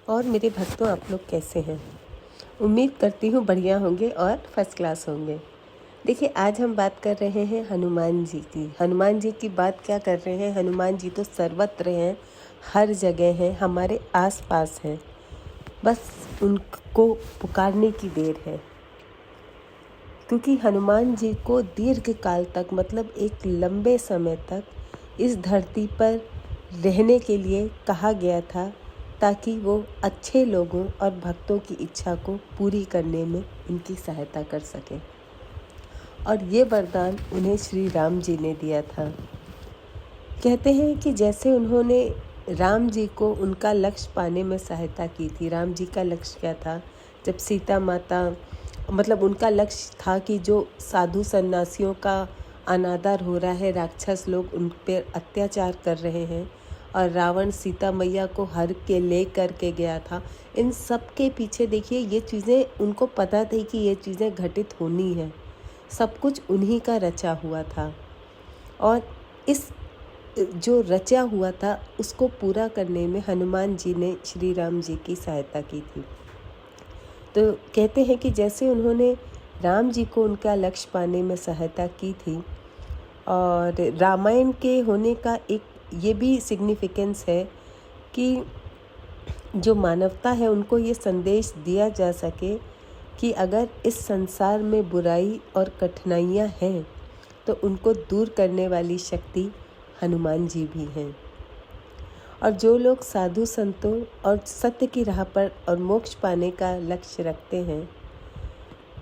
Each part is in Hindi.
और मेरे भक्तों, आप लोग कैसे हैं? उम्मीद करती हूँ बढ़िया होंगे और फर्स्ट क्लास होंगे। देखिए, आज हम बात कर रहे हैं हनुमान जी की। हनुमान जी की बात क्या कर रहे हैं? हनुमान जी तो सर्वत्र हैं, हर जगह हैं, हमारे आसपास हैं। बस उनको पुकारने की देर है, क्योंकि हनुमान जी को दीर्घ काल तक, मतलब एक लंबे समय तक इस धरती पर रहने के लिए कहा गया था, ताकि वो अच्छे लोगों और भक्तों की इच्छा को पूरी करने में उनकी सहायता कर सकें। और ये वरदान उन्हें श्री राम जी ने दिया था। कहते हैं कि जैसे उन्होंने राम जी को उनका लक्ष्य पाने में सहायता की थी। राम जी का लक्ष्य क्या था? जब सीता माता, मतलब उनका लक्ष्य था कि जो साधु सन्यासियों का अनादर हो रहा है, राक्षस लोग उन पर अत्याचार कर रहे हैं और रावण सीता मैया को हर के ले करके गया था। इन सब के पीछे देखिए, ये चीज़ें उनको पता थी कि ये चीज़ें घटित होनी है। सब कुछ उन्हीं का रचा हुआ था और इस जो रचा हुआ था उसको पूरा करने में हनुमान जी ने श्री राम जी की सहायता की थी। तो कहते हैं कि जैसे उन्होंने राम जी को उनका लक्ष्य पाने में सहायता की थी, और रामायण के होने का एक ये भी सिग्निफिकेंस है कि जो मानवता है उनको ये संदेश दिया जा सके कि अगर इस संसार में बुराई और कठिनाइयाँ हैं तो उनको दूर करने वाली शक्ति हनुमान जी भी हैं। और जो लोग साधु संतों और सत्य की राह पर और मोक्ष पाने का लक्ष्य रखते हैं,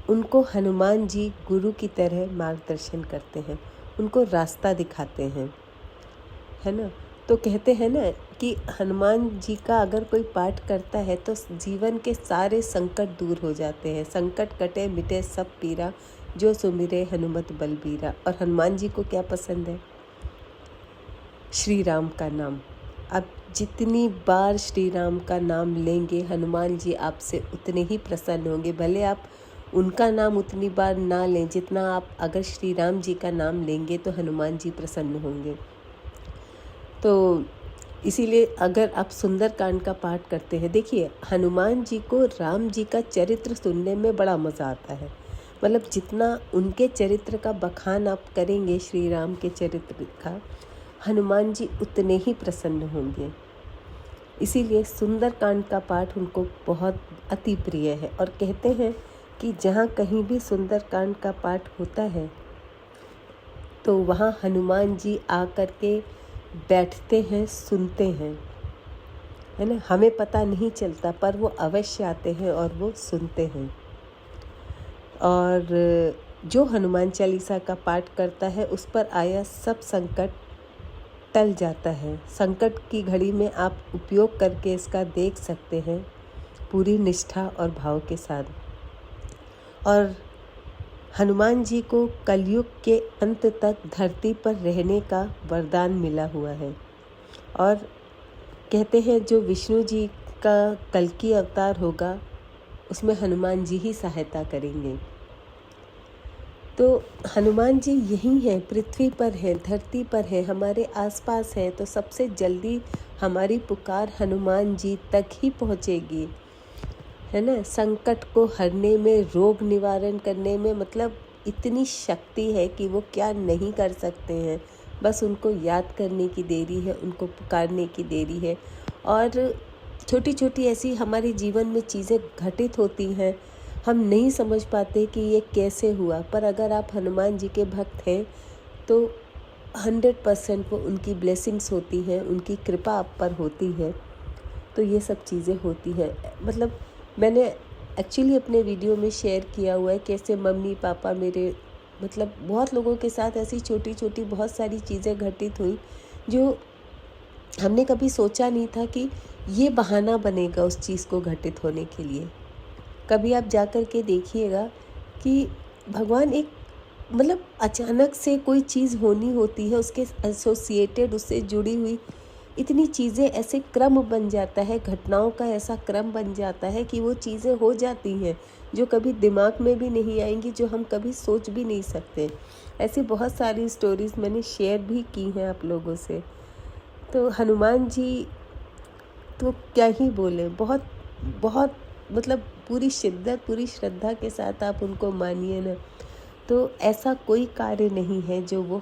उनको हनुमान जी गुरु की तरह मार्गदर्शन करते हैं, उनको रास्ता दिखाते हैं, है ना। तो कहते हैं ना कि हनुमान जी का अगर कोई पाठ करता है तो जीवन के सारे संकट दूर हो जाते हैं। संकट कटे मिटे सब पीरा, जो सुमिरे हनुमत बलबीरा। और हनुमान जी को क्या पसंद है? श्री राम का नाम। आप जितनी बार श्री राम का नाम लेंगे, हनुमान जी आपसे उतने ही प्रसन्न होंगे। भले आप उनका नाम उतनी बार ना लें जितना आप अगर श्री राम जी का नाम लेंगे तो हनुमान जी प्रसन्न होंगे। तो इसीलिए अगर आप सुंदरकांड का पाठ करते हैं, देखिए हनुमान जी को राम जी का चरित्र सुनने में बड़ा मज़ा आता है। मतलब जितना उनके चरित्र का बखान आप करेंगे, श्री राम के चरित्र का, हनुमान जी उतने ही प्रसन्न होंगे। इसीलिए सुंदरकांड का पाठ उनको बहुत अति प्रिय है। और कहते हैं कि जहाँ कहीं भी सुंदरकांड का पाठ होता है तो वहाँ हनुमान जी आकर के बैठते हैं, सुनते हैं, है ना। हमें पता नहीं चलता पर वो अवश्य आते हैं और वो सुनते हैं। और जो हनुमान चालीसा का पाठ करता है उस पर आया सब संकट टल जाता है। संकट की घड़ी में आप उपयोग करके इसका देख सकते हैं पूरी निष्ठा और भाव के साथ। और हनुमान जी को कलयुग के अंत तक धरती पर रहने का वरदान मिला हुआ है। और कहते हैं जो विष्णु जी का कल्कि अवतार होगा उसमें हनुमान जी ही सहायता करेंगे। तो हनुमान जी यहीं हैं, पृथ्वी पर हैं, धरती पर हैं, हमारे आसपास हैं। तो सबसे जल्दी हमारी पुकार हनुमान जी तक ही पहुँचेगी, है ना। संकट को हरने में, रोग निवारण करने में, मतलब इतनी शक्ति है कि वो क्या नहीं कर सकते हैं। बस उनको याद करने की देरी है, उनको पुकारने की देरी है। और छोटी छोटी ऐसी हमारे जीवन में चीज़ें घटित होती हैं, हम नहीं समझ पाते कि ये कैसे हुआ, पर अगर आप हनुमान जी के भक्त हैं तो 100% वो उनकी ब्लेसिंग्स होती हैं, उनकी कृपा आप पर होती है, तो ये सब चीज़ें होती हैं। मतलब मैंने एक्चुअली अपने वीडियो में शेयर किया हुआ है कैसे मम्मी पापा मेरे, मतलब बहुत लोगों के साथ ऐसी छोटी छोटी बहुत सारी चीज़ें घटित हुई जो हमने कभी सोचा नहीं था कि ये बहाना बनेगा उस चीज़ को घटित होने के लिए। कभी आप जा कर के देखिएगा कि भगवान एक, मतलब अचानक से कोई चीज़ होनी होती है, उसके एसोसिएटेड, उससे जुड़ी हुई इतनी चीज़ें, ऐसे क्रम बन जाता है, घटनाओं का ऐसा क्रम बन जाता है कि वो चीज़ें हो जाती हैं जो कभी दिमाग में भी नहीं आएंगी, जो हम कभी सोच भी नहीं सकते। ऐसी बहुत सारी स्टोरीज़ मैंने शेयर भी की हैं आप लोगों से। तो हनुमान जी वो क्या ही बोले, बहुत बहुत मतलब पूरी शिद्दत पूरी श्रद्धा के साथ आप उनको मानिए ना, तो ऐसा कोई कार्य नहीं है जो वो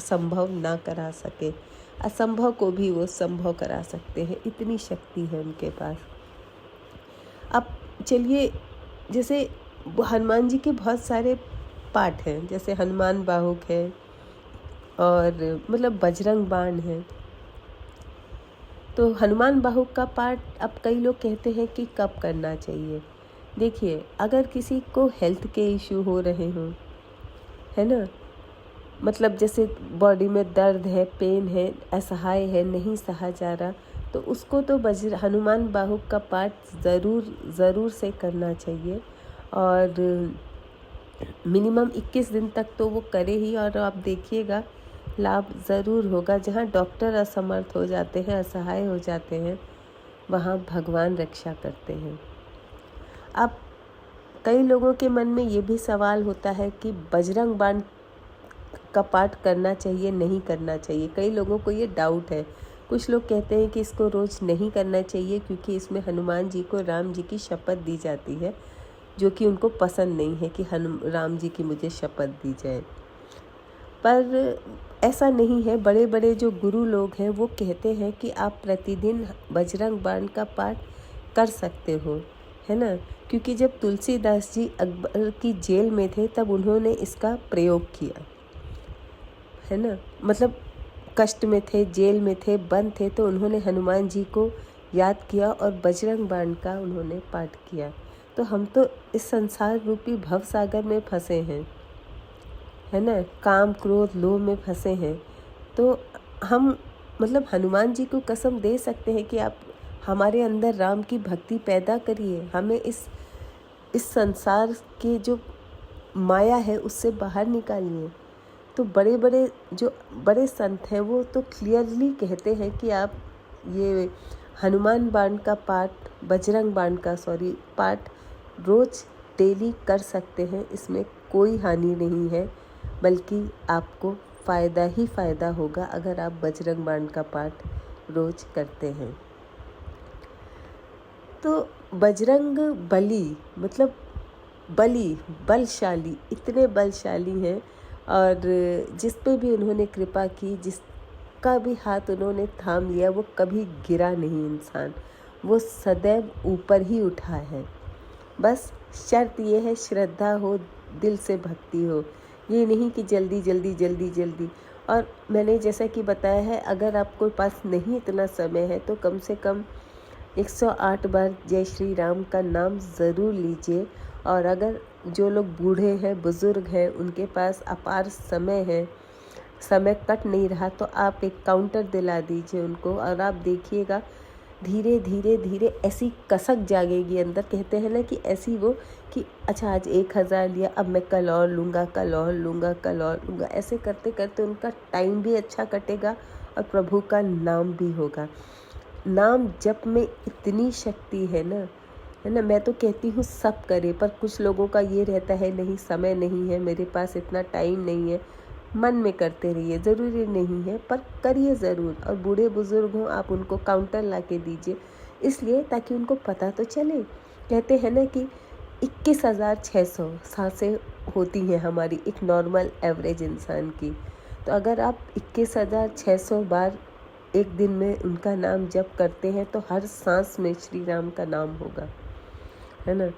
संभव ना करा सके। असंभव को भी वो संभव करा सकते हैं, इतनी शक्ति है उनके पास। अब चलिए, जैसे हनुमान जी के बहुत सारे पाठ हैं, जैसे हनुमान बाहुक है और मतलब बजरंग बाण है। तो हनुमान बाहुक का पाठ अब कई लोग कहते हैं कि कब करना चाहिए। देखिए, अगर किसी को हेल्थ के इश्यू हो रहे हों, है ना, मतलब जैसे बॉडी में दर्द है, पेन है, असहाय है, नहीं सहा जा रहा, तो उसको तो हनुमान बाहुक का पाठ ज़रूर से करना चाहिए। और मिनिमम 21 दिन तक तो वो करे ही, और आप देखिएगा लाभ ज़रूर होगा। जहाँ डॉक्टर असमर्थ हो जाते हैं, असहाय हो जाते हैं, वहाँ भगवान रक्षा करते हैं। अब कई लोगों के मन में ये भी सवाल होता है कि बजरंग बाण का पाठ करना चाहिए, नहीं करना चाहिए। कई लोगों को ये डाउट है। कुछ लोग कहते हैं कि इसको रोज़ नहीं करना चाहिए क्योंकि इसमें हनुमान जी को राम जी की शपथ दी जाती है, जो कि उनको पसंद नहीं है कि राम जी की मुझे शपथ दी जाए। पर ऐसा नहीं है। बड़े बड़े जो गुरु लोग हैं वो कहते हैं कि आप प्रतिदिन बजरंग बाण का पाठ कर सकते हो, है ना, क्योंकि जब तुलसीदास जी अकबर की जेल में थे तब उन्होंने इसका प्रयोग किया, है ना, मतलब कष्ट में थे, जेल में थे, बंद थे, तो उन्होंने हनुमान जी को याद किया और बजरंग बाण का उन्होंने पाठ किया। तो हम तो इस संसार रूपी भव सागर में फंसे हैं, है ना, काम क्रोध लोभ में फंसे हैं। तो हम मतलब हनुमान जी को कसम दे सकते हैं कि आप हमारे अंदर राम की भक्ति पैदा करिए, हमें इस संसार के जो माया है उससे बाहर निकालिए। तो बड़े बड़े जो बड़े संत हैं वो तो क्लियरली कहते हैं कि आप ये हनुमान बाण का पाठ, बजरंग बाण का पाठ रोज़ डेली कर सकते हैं। इसमें कोई हानि नहीं है, बल्कि आपको फ़ायदा ही फ़ायदा होगा अगर आप बजरंग बाण का पाठ रोज़ करते हैं। तो बजरंग बली मतलब बलशाली, इतने बलशाली हैं, और जिस पे भी उन्होंने कृपा की, जिसका भी हाथ उन्होंने थाम लिया, वो कभी गिरा नहीं इंसान, वो सदैव ऊपर ही उठा है। बस शर्त ये है, श्रद्धा हो, दिल से भक्ति हो, ये नहीं कि जल्दी जल्दी जल्दी जल्दी। और मैंने जैसा कि बताया है, अगर आपके पास नहीं इतना समय है तो कम से कम 108 बार जय श्री राम का नाम ज़रूर लीजिए। और अगर जो लोग बूढ़े हैं, बुज़ुर्ग हैं, उनके पास अपार समय है, समय कट नहीं रहा, तो आप एक काउंटर दिला दीजिए उनको, और आप देखिएगा धीरे धीरे धीरे ऐसी कसक जागेगी अंदर। कहते हैं ना कि ऐसी वो कि अच्छा आज 1000 लिया, अब मैं कल और लूँगा, कल और लूँगा, कल और लूँगा। ऐसे करते करते उनका टाइम भी अच्छा कटेगा और प्रभु का नाम भी होगा। नाम जप में इतनी शक्ति है ना, है ना। मैं तो कहती हूँ सब करे, पर कुछ लोगों का ये रहता है नहीं समय नहीं है, मेरे पास इतना टाइम नहीं है। मन में करते रहिए, ज़रूरी नहीं है, पर करिए ज़रूर। और बूढ़े बुजुर्ग हों, आप उनको काउंटर ला के दीजिए, इसलिए ताकि उनको पता तो चले। कहते हैं ना कि 21,600 सांसें होती हैं हमारी एक नॉर्मल एवरेज इंसान की। तो अगर आप 21,600 बार एक दिन में उनका नाम जप करते हैं तो हर सांस में श्री राम का नाम होगा, है ना।